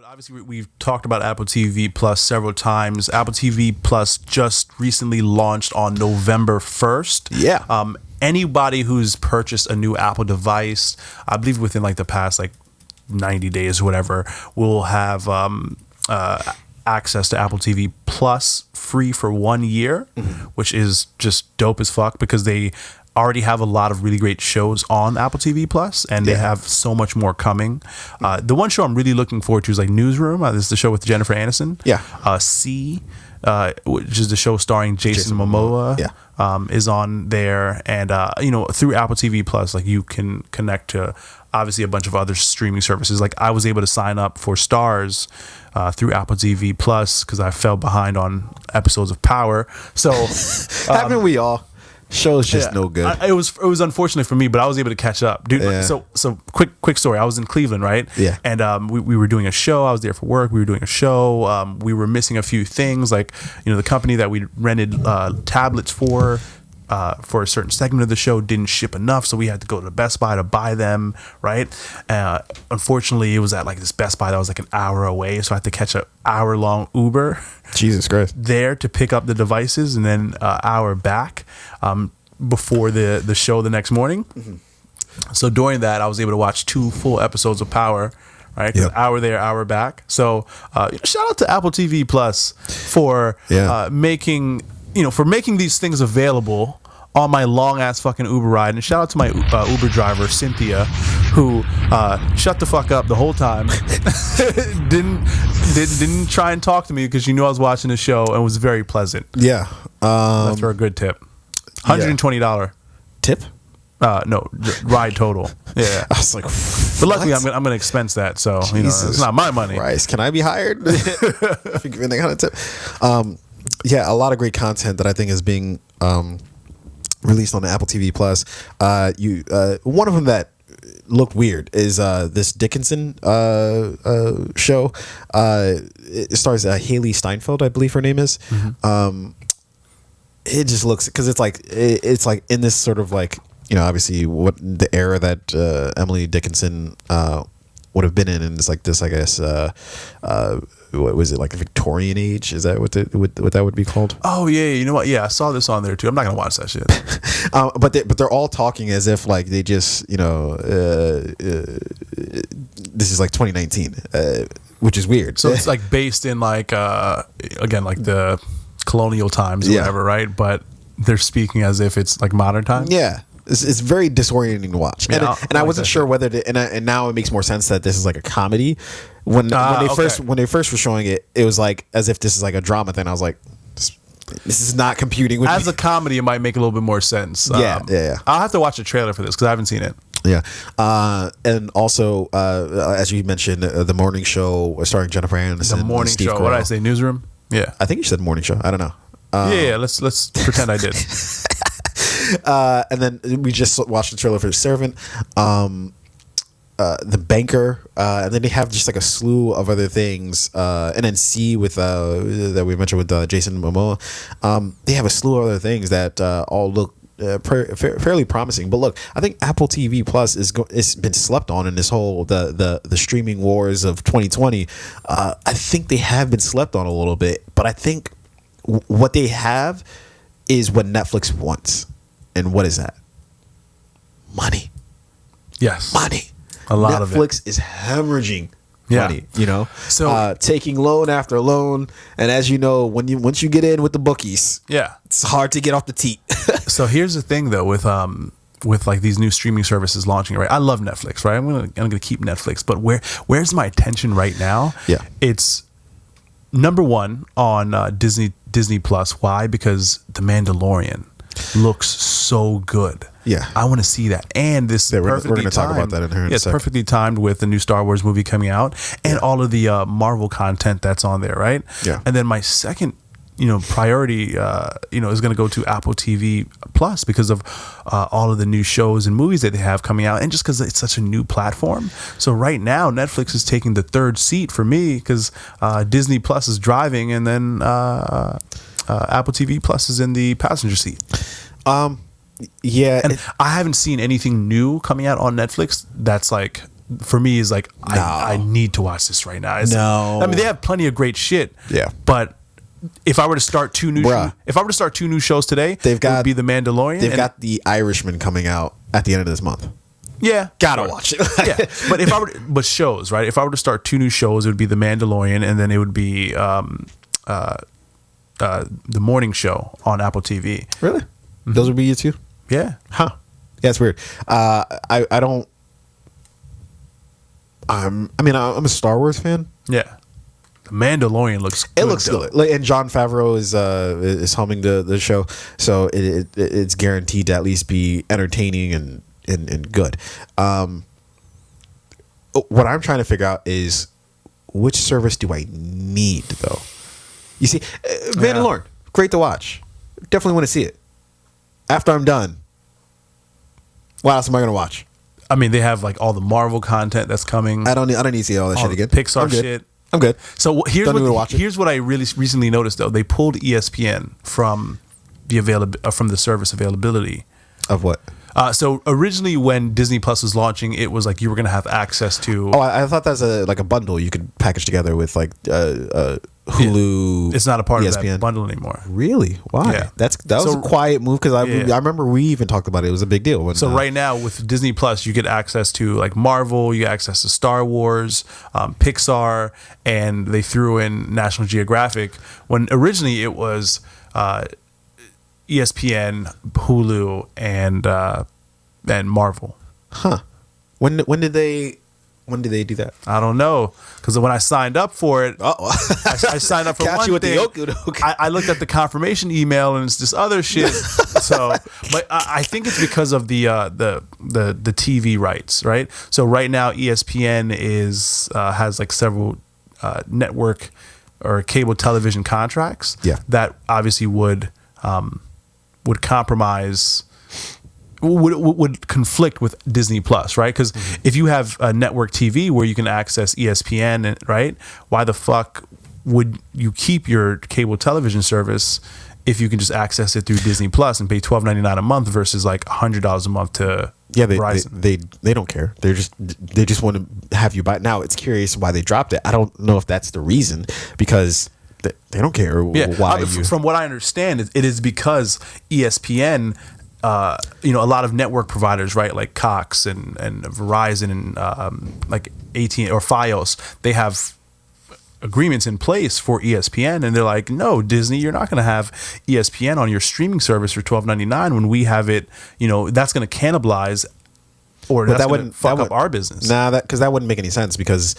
Obviously, we've talked about Apple TV Plus several times. Apple TV Plus just recently launched on November 1st. Yeah. Anybody who's purchased a new Apple device, I believe within like the past 90 days or whatever, will have access to Apple TV Plus free for 1 year, which is just dope as fuck because they already have a lot of really great shows on Apple TV Plus, and they have so much more coming. The one show I'm really looking forward to is Newsroom. This is the show with Jennifer Aniston. Yeah. C, which is the show starring Jason Momoa, is on there, and through Apple TV Plus, you can connect to obviously a bunch of other streaming services. I was able to sign up for Stars through Apple TV Plus because I fell behind on episodes of Power. So haven't we all? Show's just no good. It was unfortunate for me, but I was able to catch up, dude. Yeah. So quick story. I was in Cleveland, right? Yeah. And we were doing a show. I was there for work. We were doing a show. We were missing a few things, the company that we rented tablets for a certain segment of the show didn't ship enough, so we had to go to the Best Buy to buy them, right? Unfortunately, it was at this Best Buy that was an hour away, so I had to catch an hour-long Uber. Jesus Christ. There to pick up the devices, and then an hour back before the show the next morning. So during that, I was able to watch 2 full episodes of Power, right? Yep. Hour there, hour back. So shout out to Apple TV Plus for making these things available on my long ass fucking Uber ride. And shout out to my Uber driver Cynthia, who shut the fuck up the whole time. didn't try and talk to me because she knew I was watching the show, and was very pleasant. Yeah. That's for a good tip. $120 tip. No, ride total. Yeah. I was like, but luckily I'm gonna expense that, so it's not my money. Christ, can I be hired? If you give me that kind of tip. A lot of great content that I think is being released on the Apple TV Plus. One of them that looked weird is this Dickinson show. It stars Haley Steinfeld, I believe her name is. It just looks, because it's in this sort of obviously what the era that Emily Dickinson would have been in, and it's this, I guess, what was it, a Victorian age? Is that what that would be called? Oh yeah, you know what? Yeah, I saw this on there too. I'm not gonna watch that shit. But they're all talking as if they just this is 2019, which is weird. So it's based in again the colonial times or whatever, right? But they're speaking as if it's modern times. Yeah. It's very disorienting to watch, and I wasn't sure whether to, and now it makes more sense that this is a comedy. When they first were showing it, it was as if this is a drama thing. I was like, this is not computing with as me. a comedy. It might make a little bit more sense. Yeah. I'll have to watch a trailer for this because I haven't seen it. Yeah, and also as you mentioned, the morning show starring Jennifer Aniston. The morning Steve show. Carell. What did I say? Newsroom. Yeah, I think you said morning show. I don't know. Yeah. Let's pretend I did. And then we just watched the trailer for The Servant, The Banker, and then they have just a slew of other things. And then C with that we mentioned with Jason Momoa. They have a slew of other things that all look fairly promising. But look, I think Apple TV Plus it's been slept on in this whole the streaming wars of 2020. I think they have been slept on a little bit, but I think what they have is what Netflix wants. And what is that? Money. Yes. Money. A lot of it. Netflix is hemorrhaging money, So taking loan after loan. And as you know, once you get in with the bookies, it's hard to get off the teat. So here's the thing though, with these new streaming services launching, right? I love Netflix, right? I'm gonna keep Netflix, but where's my attention right now? Yeah. It's number one on Disney Plus. Why? Because The Mandalorian looks so good. Yeah, I want to see that. And this we're going to talk about that in here. It's perfectly timed with the new Star Wars movie coming out and all of the Marvel content that's on there, right? Yeah. And then my second, priority, is going to go to Apple TV Plus because of all of the new shows and movies that they have coming out, and just because it's such a new platform. So right now, Netflix is taking the third seat for me because Disney Plus is driving, and then Apple TV Plus is in the passenger seat. Yeah, and I haven't seen anything new coming out on Netflix that's for me is like I need to watch this right now. No. I mean, they have plenty of great shit. Yeah. But if I were to start two new shows today, it would be The Mandalorian. They've got The Irishman coming out at the end of this month. Yeah, gotta watch it. Yeah, but shows, right? If I were to start two new shows, it would be The Mandalorian, and then it would be the morning show on Apple TV. Really? Mm-hmm. Those would be you too? Yeah. Huh. Yeah, it's weird. I don't. I'm a Star Wars fan. Yeah. The Mandalorian looks good. It looks good. And Jon Favreau is helming the show, so it's guaranteed to at least be entertaining and good. What I'm trying to figure out is which service do I need though? You see, Mandalorian, great to watch. Definitely want to see it. After I'm done, what else am I going to watch? I mean, they have like all the Marvel content that's coming. I don't need to see all that shit again. Pixar shit. I'm good. So here's what I really recently noticed though. They pulled ESPN from the service availability. Of what? So originally, when Disney Plus was launching, it was like you were going to have access to. Oh, I thought that's like a bundle you could package together with like Hulu. It's not a part ESPN. of that bundle anymore. Really? Why? Yeah. That was a quiet move because I remember we even talked about it. It was a big deal. When, right now with Disney Plus, you get access to like Marvel, you get access to Star Wars, Pixar, and they threw in National Geographic. When originally it was ESPN, Hulu, and Marvel. Huh? When did they do that? I don't know, because when I signed up for it, I signed up for one thing. I looked at the confirmation email and it's this other shit. So, but I think it's because of the TV rights, right? So right now ESPN has like several network or cable television contracts. Yeah. That obviously would compromise. Would conflict with Disney Plus, right? Because if you have a network TV where you can access ESPN, right? Why the fuck would you keep your cable television service if you can just access it through Disney Plus and pay $12.99 a month versus like $100 a month to Verizon? They don't care. They just want to have you buy. Now it's curious why they dropped it. I don't know if that's the reason because they don't care why. From what I understand, it is because ESPN. A lot of network providers, right, like Cox and Verizon and like AT&T or Fios, they have agreements in place for ESPN, and they're like, no, Disney, you're not going to have ESPN on your streaming service for $12.99 when we have it. That's going to cannibalize, or that's going to fuck up our business. Nah, because that wouldn't make any sense because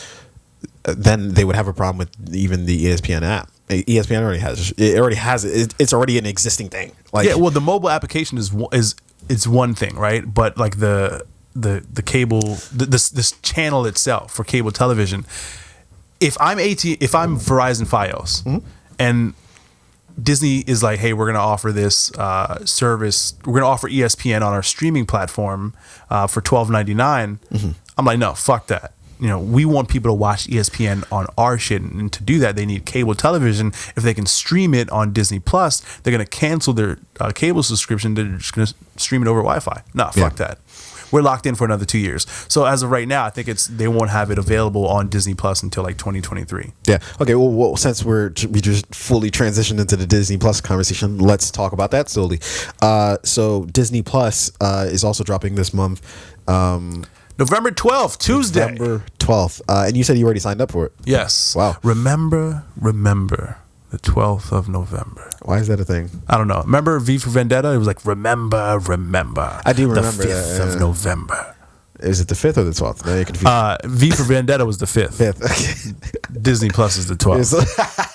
then they would have a problem with even the ESPN app. ESPN already has it. It's already an existing thing. Like, well, the mobile application is one thing, right? But like the cable, this channel itself for cable television. If I'm Verizon Fios, and Disney is like, hey, we're going to offer this service. We're going to offer ESPN on our streaming platform for $12.99. I'm like, no, fuck that. We want people to watch ESPN on our shit, and to do that, they need cable television. If they can stream it on Disney Plus, they're going to cancel their cable subscription. They're just going to stream it over Wi-Fi. Nah, fuck that. We're locked in for another 2 years. So as of right now, I think they won't have it available on Disney Plus until like 2023. Yeah. Okay. Well, since we just fully transitioned into the Disney Plus conversation, let's talk about that slowly. So Disney Plus is also dropping this month. November 12th, Tuesday. November 12th. And you said you already signed up for it. Yes. Wow. Remember the 12th of November. Why is that a thing? I don't know. Remember V for Vendetta? It was like, remember. I do remember the 5th of November. Is it the 5th or the 12th? Now you're confused. V for Vendetta was the 5th. 5th. Okay. Disney Plus is the 12th.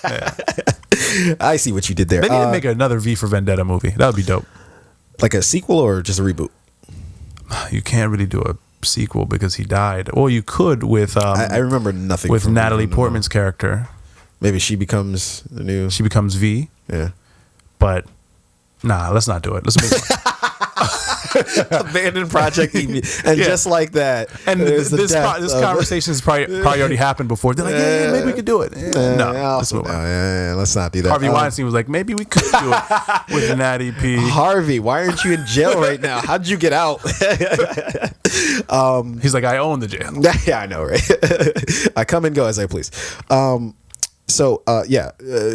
Yeah. I see what you did there. They need to make another V for Vendetta movie. That would be dope. Like a sequel or just a reboot? You can't really do a sequel because he died. Or you could with I remember nothing with Natalie Portman's character. Maybe she becomes the new. She becomes V. Yeah. But nah, let's not do it. Let's move on. Abandoned Project Eve, and just like that, and this conversation has probably already happened before. They're like, yeah, maybe we could do it. Let's not do that. Harvey Weinstein was like, maybe we could do it with Natty P. Harvey, why aren't you in jail right now? How'd you get out? He's like, I own the jail. Yeah, I know, right? I come and go as I please.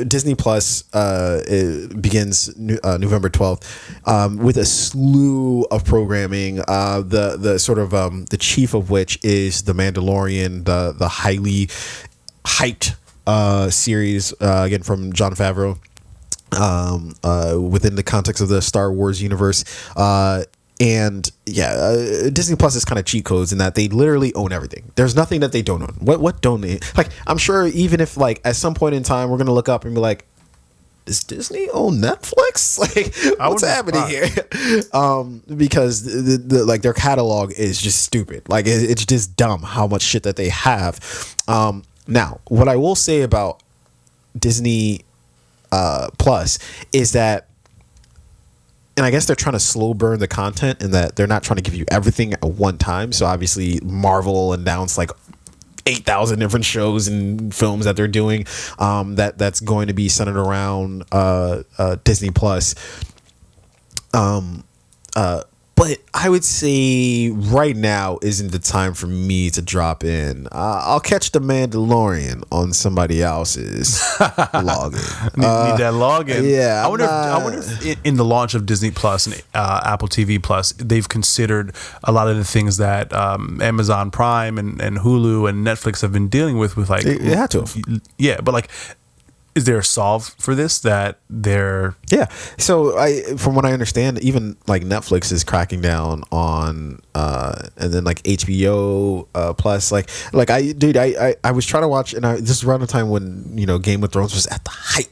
Disney Plus begins November 12th with a slew of programming. The sort of the chief of which is The Mandalorian, the highly hyped series again from Jon Favreau within the context of the Star Wars universe. Disney Plus is kind of cheat codes in that they literally own everything. There's nothing that they don't own. What don't they? Like, I'm sure even if like at some point in time we're gonna look up and be like, does Disney own Netflix? Like, what's happening here? Because the like their catalog is just stupid. Like it's just dumb how much shit that they have. Now, what I will say about Disney Plus is that, and I guess they're trying to slow burn the content in that they're not trying to give you everything at one time. So obviously Marvel announced like 8,000 different shows and films that they're doing that's going to be centered around Disney Plus. But I would say right now isn't the time for me to drop in. I'll catch The Mandalorian on somebody else's login. Need that login. Yeah. I wonder if in the launch of Disney Plus and Apple TV Plus, they've considered a lot of the things that Amazon Prime and Hulu and Netflix have been dealing with like. They had to have. Yeah, but like, is there a solve for this that they're... Yeah. So from what I understand, even like Netflix is cracking down on, and then like HBO Plus, like I was trying to watch, and this is around the time when, Game of Thrones was at the height.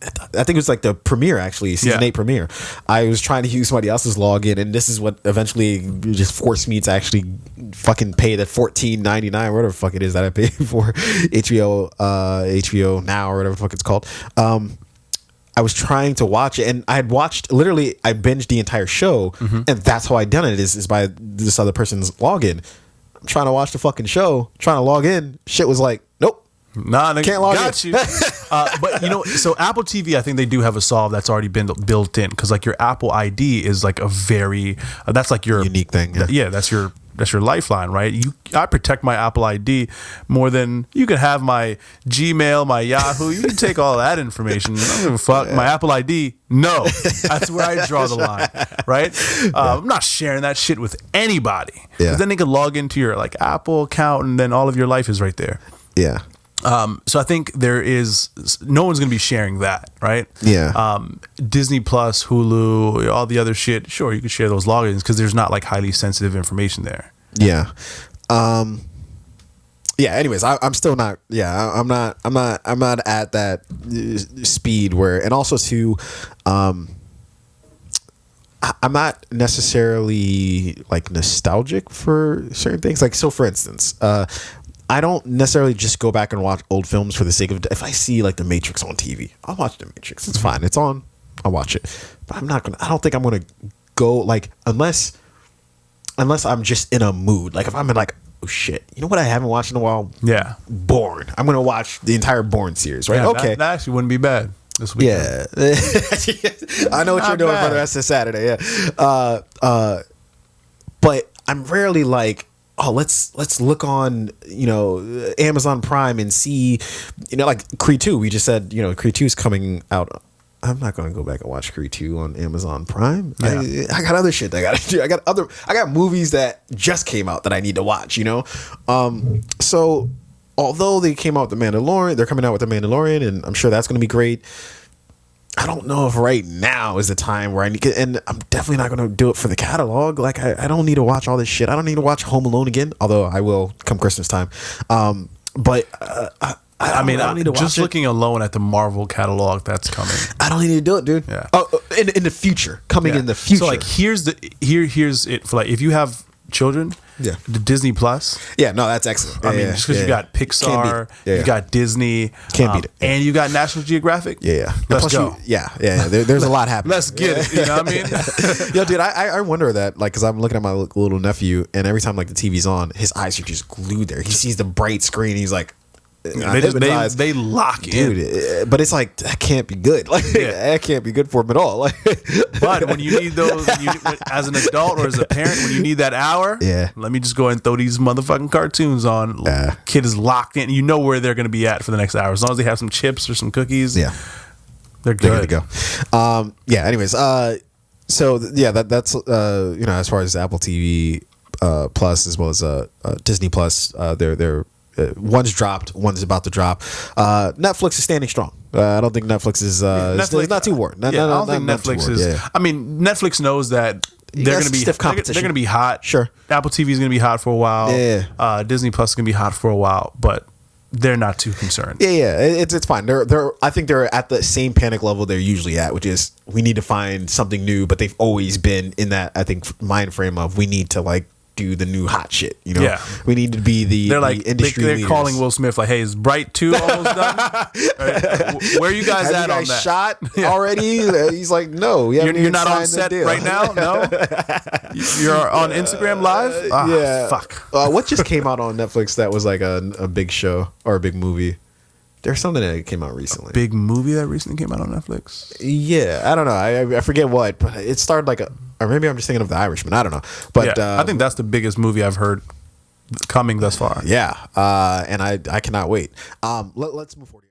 I think it was like the premiere, actually, season 8 premiere. I was trying to use somebody else's login, and this is what eventually just forced me to actually fucking pay that $14.99, whatever the fuck it is that I pay for HBO Now or whatever the fuck it's called. I was trying to watch it, and I had watched, literally, I binged the entire show, and that's how I done it, is by this other person's login. I'm trying to watch the fucking show, trying to log in. Shit was like, nope. Nah, can't log got in. you. But so Apple TV, I think they do have a solve that's already been built in, because like your Apple ID is like a very that's like your unique thing. Yeah, that's your lifeline, right? I protect my Apple ID more than you can have my Gmail, my Yahoo. You can take all that information. I don't give a fuck. My Apple ID, no. That's where I draw the line, right? I'm not sharing that shit with anybody. Because then they can log into your like Apple account, and then all of your life is right there. Yeah. So I think no one's going to be sharing that, right? Yeah. Disney Plus, Hulu, all the other shit. Sure, you can share those logins because there's not like highly sensitive information there. Yeah. Anyways, I'm still not. Yeah. I'm not at that speed where, and also too, I'm not necessarily like nostalgic for certain things. Like, so for instance, I don't necessarily just go back and watch old films for the sake of, if I see like The Matrix on TV, I'll watch The Matrix. It's fine. It's on. I'll watch it. But I don't think I'm going to go like, unless I'm just in a mood. Like if I'm in like, oh shit, you know what I haven't watched in a while? Yeah. Bourne. I'm going to watch the entire Bourne series, right? Yeah, okay. That actually wouldn't be bad this week. Yeah. I know what you're doing for the rest of Saturday. Yeah. But I'm rarely like, oh, let's look on, Amazon Prime and see, like Creed 2. We just said, Creed 2 is coming out. I'm not going to go back and watch Creed 2 on Amazon Prime. Yeah. I got other shit that I got to do. I got movies that just came out that I need to watch, So although they came out with The Mandalorian, they're coming out with The Mandalorian, and I'm sure that's going to be great. I don't know if right now is the time where I need, and I'm definitely not going to do it for the catalog. Like I don't need to watch all this shit. I don't need to watch Home Alone again, although I will come Christmas time. But I don't need to watch just it. Looking alone at the Marvel catalog that's coming. I don't need to do it, dude. Yeah. Oh, in the future, in the future. So like here's it for like if you have children, Yeah. The Disney Plus. Yeah, no, that's excellent. I mean, just because you got Pixar, you got Disney, can't beat it, and you got National Geographic. Yeah. Let's go. There's a lot happening. Let's get it. You know what I mean? Yo, dude, I wonder that, like, because I'm looking at my little nephew, and every time like the TV's on, his eyes are just glued there. He sees the bright screen, he's like, they lock in, dude. But it's like, that can't be good. Like, that can't be good for him at all. Like, but when you need those, as an adult or as a parent, when you need that hour, let me just go ahead and throw these motherfucking cartoons on. Kid is locked in. You know where they're going to be at for the next hour, as long as they have some chips or some cookies. Yeah, they're good to go. Anyways, so that's as far as Apple TV Plus as well as Disney Plus, they're one's dropped, one's about to drop. Netflix is standing strong. I don't think Netflix is Netflix, not too worried. I don't think Netflix is. I mean, Netflix knows that they're going to be stiff competition. They're going to be hot. Sure. Apple TV is going to be hot for a while. Disney Plus is going to be hot for a while, but they're not too concerned. It's fine. I think they're at the same panic level they're usually at, which is we need to find something new. But they've always been in that, I think, mind frame of we need to like do the new hot shit. You know, we need to be they're like the industry they're leaders. Calling Will Smith like, hey, is Bright 2 almost done? Where are you guys at on that? Shot already? He's like, no, you're not on set right now. No, you're on Instagram Live. Fuck. What just came out on Netflix that was like a big show or a big movie? There's something that came out recently. Big movie that recently came out on Netflix? Yeah, I don't know. I forget what, but it started like or maybe I'm just thinking of The Irishman. I don't know. But I think that's the biggest movie I've heard coming thus far. Yeah, and I cannot wait. Let's move forward.